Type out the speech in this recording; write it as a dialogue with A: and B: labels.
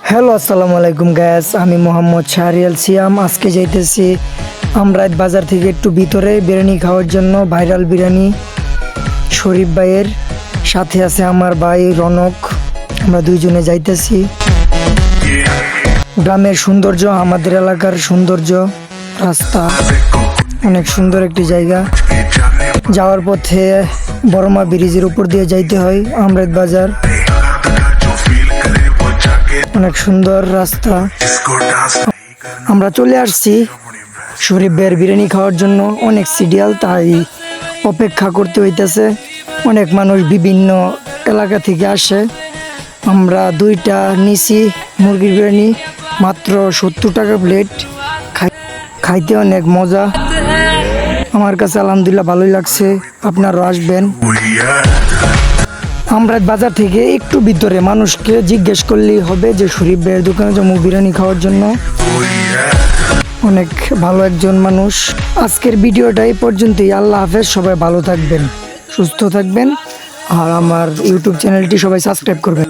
A: Hello আসসালামু আলাইকুম gas, আমি মোহাম্মদ শাহরিয়াল সিয়াম। আজকে যাইতেছি আমরাইত বাজার থেকে একটু ভিতরে বিরিয়ানি খাওয়ার জন্য। ভাইরাল বিরিয়ানি শরীফ ভাইয়ের সাথে আছে আমার ভাই রনক। আমরা দুইজনে যাইতেছি। গ্রামের সৌন্দর্য, আমাদের এলাকার সৌন্দর্য, রাস্তা অনেক সুন্দর একটি জায়গা। যাওয়ার পথে বড়মা ব্রিজের উপর দিয়ে যাইতে হয় আমরাইত বাজার। অনেক সুন্দর রাস্তা। আমরা চলে আসছি শরীফ ভাইয়ের বিরিয়ানি খাওয়ার জন্য। অনেক সিরিয়াল, তাই অপেক্ষা করতে হইতেছে। অনেক মানুষ বিভিন্ন এলাকা থেকে আসে। আমরা দুইটা নিছি মুরগির বিরিয়ানি, মাত্র 70 টাকা প্লেট। খাইতে অনেক মজা, আমার কাছে আলহামদুলিল্লাহ ভালোই লাগছে। আপনারাও আসবেন। আমরা বাজার থেকে একটু ভিতরে, মানুষকে জিজ্ঞেস করলেই হবে যে শরীফ ভাইয়ের দোকানে যাবো বিরিয়ানি খাওয়ার জন্য। অনেক ভালো একজন মানুষ। আজকের ভিডিওটা এই পর্যন্তই। আল্লাহ হাফেজ। সবাই ভালো থাকবেন, সুস্থ থাকবেন, আর আমার ইউটিউব চ্যানেলটি সবাই সাবস্ক্রাইব করবেন।